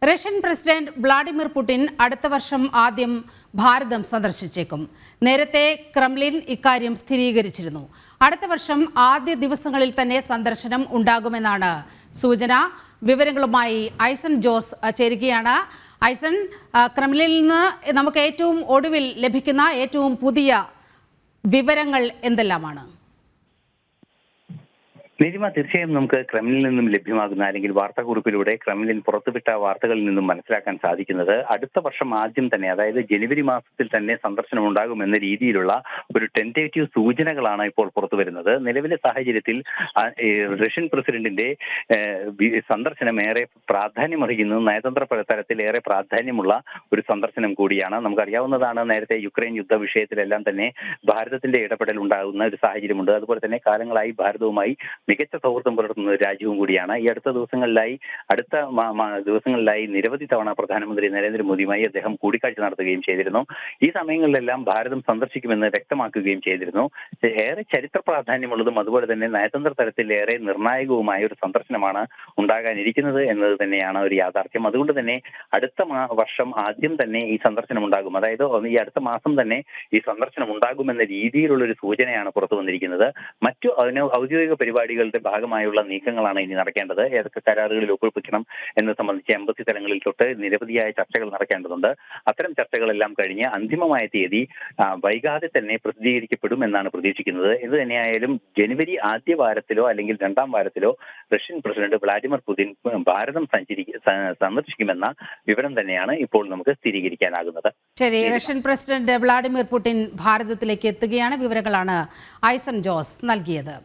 Russian president Vladimir Putin അടുത്ത വർഷം ആദ്യം ഭാരതം സന്ദർശിച്ചേക്കും. നേരത്തെ ക്രെംലിൻ ഇക്കാര്യം സ്ഥിരീകരിച്ചിരുന്നു. അടുത്ത വർഷം ആദ്യ ദിവസങ്ങളിൽ തന്നെ സന്ദർശനം ഉണ്ടാകുമെന്നാണ് സൂചന. വിവരങ്ങളുമായി ഐസൻ ജോസ് ചേരുകയാണ്. ഐസൻ, ക്രെംലിനിൽ നിന്ന് നമുക്ക് ഏറ്റവും ഒടുവിൽ ലഭിക്കുന്ന ഏറ്റവും പുതിയ വിവരങ്ങൾ എന്തെല്ലാമാണ്? നിരിമ, തീർച്ചയായും നമുക്ക് ക്രെംലിനിൽ നിന്നും ലഭ്യമാകുന്ന അല്ലെങ്കിൽ വാർത്താക്കുറിപ്പിലൂടെ ക്രെംലിൻ പുറത്തുവിട്ട വാർത്തകളിൽ നിന്നും മനസ്സിലാക്കാൻ സാധിക്കുന്നത് അടുത്ത വർഷം ആദ്യം തന്നെ, അതായത് ജനുവരി മാസത്തിൽ തന്നെ സന്ദർശനം ഉണ്ടാകുമെന്ന രീതിയിലുള്ള ഒരു ടെന്റേറ്റീവ് സൂചനകളാണ് ഇപ്പോൾ പുറത്തു വരുന്നത്. നിലവിലെ സാഹചര്യത്തിൽ റഷ്യൻ പ്രസിഡന്റിന്റെ സന്ദർശനം ഏറെ പ്രാധാന്യമർഹിക്കുന്നു. നയതന്ത്ര തലത്തിൽ ഏറെ പ്രാധാന്യമുള്ള ഒരു സന്ദർശനം കൂടിയാണ്. നമുക്കറിയാവുന്നതാണ്, നേരത്തെ യുക്രൈൻ യുദ്ധ വിഷയത്തിലെല്ലാം തന്നെ ഭാരതത്തിന്റെ ഇടപെടൽ ഉണ്ടാകുന്ന ഒരു സാഹചര്യമുണ്ട്. അതുപോലെ തന്നെ കാലങ്ങളായി ഭാരതവുമായി മികച്ച സൗഹൃദം പുലർത്തുന്ന ഒരു രാജ്യവും കൂടിയാണ്. ഈ അടുത്ത ദിവസങ്ങളിലായി നിരവധി തവണ പ്രധാനമന്ത്രി നരേന്ദ്രമോദിയുമായി അദ്ദേഹം കൂടിക്കാഴ്ച നടത്തുകയും ചെയ്തിരുന്നു. ഈ സമയങ്ങളിലെല്ലാം ഭാരതം സന്ദർശിക്കുമെന്ന് വ്യക്തമാക്കുകയും ചെയ്തിരുന്നു. ഏറെ ചരിത്ര പ്രാധാന്യമുള്ളതും അതുപോലെ തന്നെ നയതന്ത്ര തലത്തിൽ ഏറെ നിർണായകവുമായ ഒരു സന്ദർശനമാണ് ഉണ്ടാകാനിരിക്കുന്നത് എന്നത് തന്നെയാണ് ഒരു യാഥാർത്ഥ്യം. അതുകൊണ്ട് തന്നെ അടുത്ത വർഷം ആദ്യം തന്നെ ഈ സന്ദർശനം ഉണ്ടാകും. അതായത് ഈ അടുത്ത മാസം തന്നെ ഈ സന്ദർശനം ഉണ്ടാകുമെന്ന രീതിയിലുള്ള ഒരു സൂചനയാണ് പുറത്തു വന്നിരിക്കുന്നത്. മറ്റു ഔദ്യോഗിക പരിപാടികളുടെ ഭാഗമായുള്ള നീക്കങ്ങളാണ് ഇനി നടക്കേണ്ടത്. ഏതൊക്കെ കരാറുകളിൽ ഒപ്പിപ്പിക്കണം എന്നത് സംബന്ധിച്ച് എംബസി തലങ്ങളിൽ തൊട്ട് നിരവധിയായ ചർച്ചകൾ നടക്കേണ്ടതുണ്ട്. അത്തരം ചർച്ചകളെല്ലാം കഴിഞ്ഞ് അന്തിമമായ തീയതി വൈകാതെ തന്നെ പ്രസിദ്ധീകരിക്കപ്പെടും എന്നാണ് പ്രതീക്ഷിക്കുന്നത്. ഇത് തന്നെയായാലും ജനുവരി ആദ്യ വാരത്തിലോ അല്ലെങ്കിൽ രണ്ടാം വാരത്തിലോ റഷ്യൻ പ്രസിഡന്റ് വ്ളാഡിമിർ പുടിൻ ഭാരതം സന്ദർശിക്കുമെന്ന വിവരം തന്നെയാണ് ഇപ്പോൾ നമുക്ക് സ്ഥിരീകരിക്കാനാകുന്നത്. ശരി, റഷ്യൻ പ്രസിഡന്റ് വ്ളാഡിമിർ പുടിൻ ഭാരതത്തിലേക്ക് എത്തുകയാണ്. വിവരങ്ങളാണ് ഐസൻ ജോസ് നൽകിയത്.